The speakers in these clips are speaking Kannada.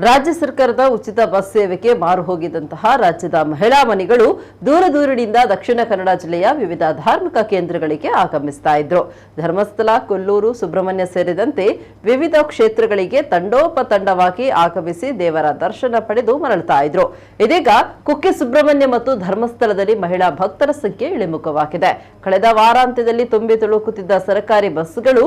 ರಾಜ್ಯ ಸರ್ಕಾರದ ಉಚಿತ ಬಸ್ ಸೇವೆಗೆ ಮಾರು ಹೋಗಿದ್ದಂತಹ ರಾಜ್ಯದ ಮಹಿಳಾ ಮನೆಗಳು ದೂರದಿಂದ ದಕ್ಷಿಣ ಕನ್ನಡ ಜಿಲ್ಲೆಯ ವಿವಿಧ ಧಾರ್ಮಿಕ ಕೇಂದ್ರಗಳಿಗೆ ಆಗಮಿಸ್ತಾ ಇದ್ರು. ಧರ್ಮಸ್ಥಳ, ಕೊಲ್ಲೂರು, ಸುಬ್ರಹ್ಮಣ್ಯ ಸೇರಿದಂತೆ ವಿವಿಧ ಕ್ಷೇತ್ರಗಳಿಗೆ ತಂಡೋಪತಂಡವಾಗಿ ಆಗಮಿಸಿ ದೇವರ ದರ್ಶನ ಪಡೆದು ಮರಳುತ್ತಾ ಇದ್ರು. ಇದೀಗ ಕುಕ್ಕೆ ಸುಬ್ರಹ್ಮಣ್ಯ ಮತ್ತು ಧರ್ಮಸ್ಥಳದಲ್ಲಿ ಮಹಿಳಾ ಭಕ್ತರ ಸಂಖ್ಯೆ ಇಳಿಮುಖವಾಗಿದೆ. ಕಳೆದ ವಾರಾಂತ್ಯದಲ್ಲಿ ತುಂಬಿ ತುಳುಕುತ್ತಿದ್ದ ಸರ್ಕಾರಿ ಬಸ್ಗಳು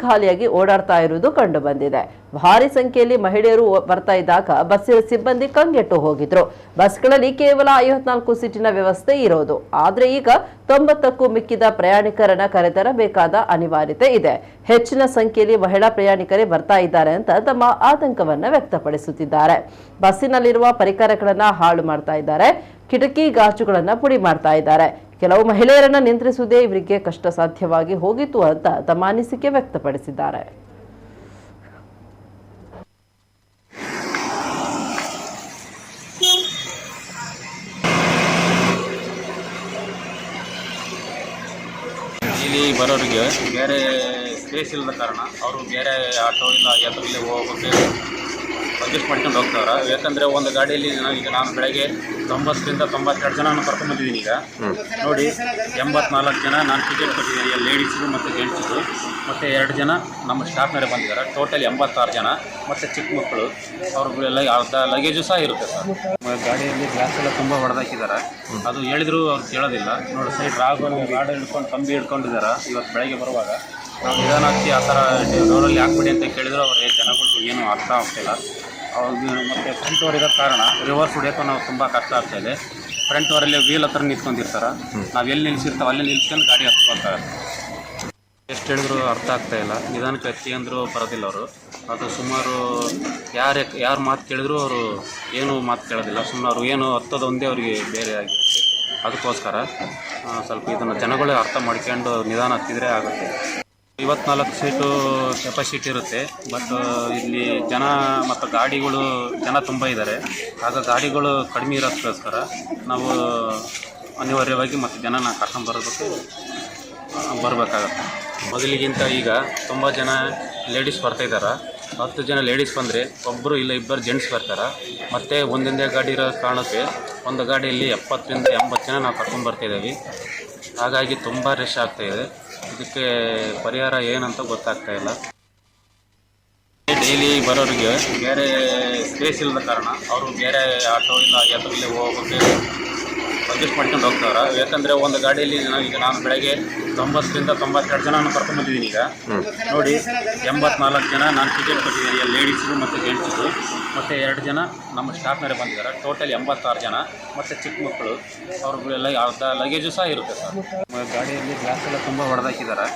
ಖಾಲಿಯಾಗಿ ಓಡಾಡ್ತಾ ಇರುವುದು ಕಂಡು ಬಂದಿದೆ. ಭಾರಿ ಸಂಖ್ಯೆಯಲ್ಲಿ ಮಹಿಳೆಯರು ಬರ್ತಾ ಇದ್ದಾಗ ಬಸ್ಸಿನ ಸಿಬ್ಬಂದಿ ಕಂಗೆಟ್ಟು ಹೋಗಿದ್ರು. ಬಸ್ಗಳಲ್ಲಿ ಕೇವಲ 54 ಸೀಟಿನ ವ್ಯವಸ್ಥೆ ಇರೋದು. ಆದ್ರೆ ಈಗ 90ಕ್ಕೂ ಮಿಕ್ಕಿದ ಪ್ರಯಾಣಿಕರನ್ನ ಕರೆತರಬೇಕಾದ ಅನಿವಾರ್ಯತೆ ಇದೆ. ಹೆಚ್ಚಿನ ಸಂಖ್ಯೆಯಲ್ಲಿ ಮಹಿಳಾ ಪ್ರಯಾಣಿಕರೇ ಬರ್ತಾ ಇದ್ದಾರೆ ಅಂತ ತಮ್ಮ ಆತಂಕವನ್ನ ವ್ಯಕ್ತಪಡಿಸುತ್ತಿದ್ದಾರೆ. ಬಸ್ಸಿನಲ್ಲಿರುವ ಪರಿಕರಗಳನ್ನ ಹಾಳು ಮಾಡ್ತಾ ಇದ್ದಾರೆ. ಕಿಟಕಿ ಗಾಜುಗಳನ್ನ ಪುಡಿ ಮಾಡ್ತಾ ಇದ್ದಾರೆ. ಕೆಲವು ಮಹಿಳೆಯರನ್ನ ನಿಯಂತ್ರಿಸುವುದೇ ಇವರಿಗೆ ಕಷ್ಟ ಸಾಧ್ಯವಾಗಿ ಹೋಗಿತ್ತು ಅಂತ ತಮ್ಮ ಅನಿಸಿಕೆ ವ್ಯಕ್ತಪಡಿಸಿದ್ದಾರೆ. ಇಲ್ಲಿ ಬರೋರಿಗೆ ಬೇರೆ ಸ್ಪೇಸ್ ಇಲ್ಲದ ಕಾರಣ ಅವರು ಬೇರೆ ಆಟೋ ಇಲ್ಲ ಎದುರಲ್ಲಿ ಹೋಗೋಕ್ಕೆ ಅಡ್ಜಸ್ಟ್ ಮಾಡ್ಕೊಂಡು ಹೋಗ್ತಾವ್ರೆ. ಯಾಕಂದರೆ ಒಂದು ಗಾಡಿಯಲ್ಲಿ ನಾನು ಬೆಳಗ್ಗೆ 90ರಿಂದ 92 ಜನ ಕರ್ಕೊಂಡ್ಬಂದಿದ್ದೀನಿ. ಈಗ ನೋಡಿ 84 ಜನ ನಾನು ಟಿಕೆಟ್ ಕೊಟ್ಟಿದ್ದೀನಿ, ಲೇಡೀಸ್ದು ಮತ್ತು ಜೆಂಟ್ಸ್ದು, ಮತ್ತು 2 ಜನ ನಮ್ಮ ಸ್ಟಾಫ್ನವರೇ ಬಂದಿದ್ದಾರೆ. ಟೋಟಲ್ 86 ಜನ ಮತ್ತು ಚಿಕ್ಕ ಮಕ್ಕಳು ಅವ್ರಿಗೆಲ್ಲ ಅರ್ಧ ಲಗೇಜು ಸಹ ಇರುತ್ತೆ ಸರ್. ಗಾಡಿಯಲ್ಲಿ ಗ್ಲಾಸ್ ಎಲ್ಲ ತುಂಬ ಹೊಡೆದಾಕಿದ್ದಾರೆ. ಅದು ಹೇಳಿದ್ರು ಅವ್ರು ಕೇಳೋದಿಲ್ಲ. ನೋಡಿ ಸೈಡ್ ಗಾಡಿ ಹಿಡ್ಕೊಂಡು ಕಂಬಿ ಹಿಡ್ಕೊಂಡಿದ್ದಾರೆ. ಇವತ್ತು ಬೆಳಗ್ಗೆ ಬರುವಾಗ ನಾವು ನಿಧಾನ ಹಚ್ಚಿ ಆ ಥರ ಡೋರಲ್ಲಿ ಹಾಕ್ಬಿಡಿ ಅಂತ ಕೇಳಿದ್ರು ಅವ್ರಿಗೆ ಜನಗಳು ಏನೂ ಅರ್ಥ ಆಗ್ತಿಲ್ಲ. ಅವ್ರಿಗೆ ಮತ್ತು ಫ್ರಂಟ್ ಓವರ್ ಇರೋ ಕಾರಣ ರಿವರ್ಸ್ ಹೊಡಿಯೋಕ್ಕೂ ನಾವು ತುಂಬ ಕಷ್ಟ ಆಗ್ತಾಯಿದೆ. ಫ್ರಂಟ್ ಓವರಲ್ಲಿ ವೀಲ್ ಹತ್ರ ನಿಂತ್ಕೊಂಡಿರ್ತಾರೆ. ನಾವು ಎಲ್ಲಿ ನಿಲ್ಸಿರ್ತಾವೆ ಅಲ್ಲಿ ನಿಲ್ಸ್ಕೊಂಡು ಗಾಡಿ ಹತ್ಕೊಳ್ತಾರೆ. ಎಷ್ಟು ಹೇಳಿದ್ರು ಅರ್ಥ ಆಗ್ತಾಯಿಲ್ಲ. ನಿಧಾನಕ್ಕೆ ಹಚ್ಚಿ ಅಂದರೂ ಬರೋದಿಲ್ಲ ಅವರು. ಅದು ಸುಮಾರು ಯಾರು ಮಾತು ಕೇಳಿದ್ರು ಅವರು ಏನೂ ಮಾತು ಕೇಳೋದಿಲ್ಲ. ಸುಮ್ಮನೆ ಅವರು ಏನು ಹತ್ತೋದು ಒಂದೇ ಅವರಿಗೆ ಬೇರೆ ಆಗಿರುತ್ತೆ. ಅದಕ್ಕೋಸ್ಕರ ಸ್ವಲ್ಪ ಇದನ್ನು ಜನಗಳೇ ಅರ್ಥ ಮಾಡ್ಕೊಂಡು ನಿಧಾನ ಹತ್ತಿದ್ರೆ ಆಗುತ್ತೆ. 54 ಸೀಟು ಕೆಪಾಸಿಟಿ ಇರುತ್ತೆ. ಬಟ್ ಇಲ್ಲಿ ಜನ ಮತ್ತು ಗಾಡಿಗಳು ಜನ ತುಂಬ ಇದ್ದಾರೆ. ಆಗ ಗಾಡಿಗಳು ಕಡಿಮೆ ಇರೋದಕ್ಕೋಸ್ಕರ ನಾವು ಅನಿವಾರ್ಯವಾಗಿ ಮತ್ತು ಜನನ ಬರಬೇಕಾಗತ್ತೆ. ಮೊದಲಿಗಿಂತ ಈಗ ತುಂಬ ಜನ ಲೇಡೀಸ್ ಬರ್ತಾಯಿದ್ದಾರೆ. 10 ಜನ ಲೇಡೀಸ್ ಬಂದರೆ ಒಬ್ಬರು ಇಲ್ಲ ಇಬ್ಬರು ಜೆಂಟ್ಸ್ ಬರ್ತಾರೆ. ಮತ್ತು ಒಂದೊಂದೇ ಗಾಡಿ ಇರೋ ಕಾರಣಕ್ಕೆ ಒಂದು ಗಾಡಿಯಲ್ಲಿ 70ರಿಂದ 80 ಜನ ನಾವು ಕರ್ಕೊಂಡ್ಬರ್ತಾಯಿದ್ದೀವಿ. ಹಾಗಾಗಿ ತುಂಬ ರಶ್ ಆಗ್ತಾಯಿದೆ. ಇದಕ್ಕೆ ಪರಿಹಾರ ಏನಂತ ಗೊತ್ತಾಗ್ತಾಯಿಲ್ಲ. ಡೈಲಿ ಬರೋರಿಗೆ ಬೇರೆ ಸ್ಪೇಸ್ ಇಲ್ಲದ ಕಾರಣ ಅವರು ಬೇರೆ ಆಟೋ ಇಲ್ಲ ಎದುರಲ್ಲಿ ಹೋಗೋಕ್ಕೆ ಅಡ್ಜಸ್ಟ್ ಮಾಡ್ಕೊಂಡು ಹೋಗ್ತಾವ್ರೆ. ಯಾಕಂದರೆ ಒಂದು ಗಾಡಿಯಲ್ಲಿ ನಾನು ಬೆಳಗ್ಗೆ 90ರಿಂದ 92 ಜನ ಕರ್ಕೊಂಡ್ಬಂದಿದ್ದೀನಿ. ಈಗ ನೋಡಿ 84 ಜನ ನಾನು ಟಿಕೆಟ್ ಕೊಟ್ಟಿದ್ದೀನಿ, ಲೇಡೀಸ್ದು ಮತ್ತು ಜೆಂಟ್ಸ್ದು, ಮತ್ತು 2 ಜನ ನಮ್ಮ ಸ್ಟಾಫ್ನವರೇ ಬಂದಿದ್ದಾರೆ. ಟೋಟಲ್ 86 ಜನ ಮತ್ತು ಚಿಕ್ಕ ಮಕ್ಕಳು ಅವ್ರಿಗೆಲ್ಲ ಅರ್ಧ ಲಗೇಜು ಸಹ ಇರುತ್ತೆ ಸರ್. ಗಾಡಿಯಲ್ಲಿ ಗ್ಲಾಸ್ ಎಲ್ಲ ತುಂಬ ಹೊಡೆದಾಕಿದ್ದಾರೆ.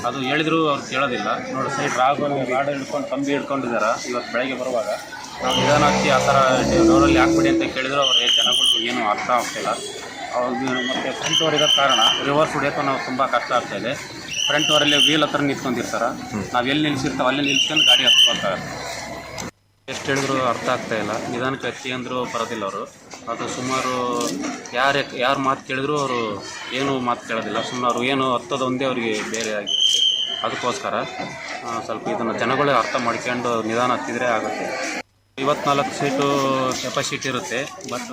ಅದು ಹೇಳಿದ್ರು ಅವ್ರು ಕೇಳೋದಿಲ್ಲ. ನೋಡಿ ಸೈಡ್ ಗಾಡಿ ಹಿಡ್ಕೊಂಡು ಕಂಬಿ ಹಿಡ್ಕೊಂಡಿದ್ದಾರೆ. ಇವತ್ತು ಬೆಳಗ್ಗೆ ಬರುವಾಗ ನಾವು ನಿಧಾನ ಹಚ್ಚಿ ಆ ಥರ ಡೋರಲ್ಲಿ ಹಾಕ್ಬಿಡಿ ಅಂತ ಕೇಳಿದ್ರು ಅವ್ರಿಗೆ ಜನಗಳು ಏನೂ ಅರ್ಥ ಆಗ್ತಿಲ್ಲ. ಅವ್ರಿಗೆ ಮತ್ತು ಫ್ರಂಟ್ ಓವರ್ ಇರೋ ಕಾರಣ ರಿವರ್ಸ್ ಹೊಡಿಯೋಕ್ಕೂ ನಾವು ತುಂಬ ಕಷ್ಟ ಆಗ್ತಾಯಿದೆ. ಫ್ರಂಟ್ ಓವರಲ್ಲಿ ವೀಲ್ ಹತ್ರ ನಿಂತ್ಕೊಂಡಿರ್ತಾರೆ. ನಾವು ಎಲ್ಲಿ ನಿಲ್ಸಿರ್ತಾವೆ ಅಲ್ಲಿ ನಿಲ್ಸ್ಕೊಂಡು ಗಾಡಿ ಹತ್ಕೊಳ್ತಾರೆ. ಎಷ್ಟು ಹೇಳಿದ್ರು ಅರ್ಥ ಆಗ್ತಾಯಿಲ್ಲ. ನಿಧಾನಕ್ಕೆ ಹಚ್ಚಿ ಅಂದರೂ ಬರೋದಿಲ್ಲ ಅವರು. ಅದು ಸುಮಾರು ಯಾರು ಮಾತು ಕೇಳಿದ್ರು ಅವರು ಏನೂ ಮಾತು ಕೇಳೋದಿಲ್ಲ. ಸುಮ್ಮನೆ ಅವರು ಏನು ಹತ್ತೋದು ಒಂದೇ ಅವರಿಗೆ ಬೇರೆ ಆಗಿರುತ್ತೆ. ಅದಕ್ಕೋಸ್ಕರ ಸ್ವಲ್ಪ ಇದನ್ನು ಜನಗಳೇ ಅರ್ಥ ಮಾಡ್ಕೊಂಡು ನಿಧಾನ ಹತ್ತಿದ್ರೆ ಆಗುತ್ತೆ. 54 ಸೀಟು ಕೆಪಾಸಿಟಿ ಇರುತ್ತೆ. ಬಟ್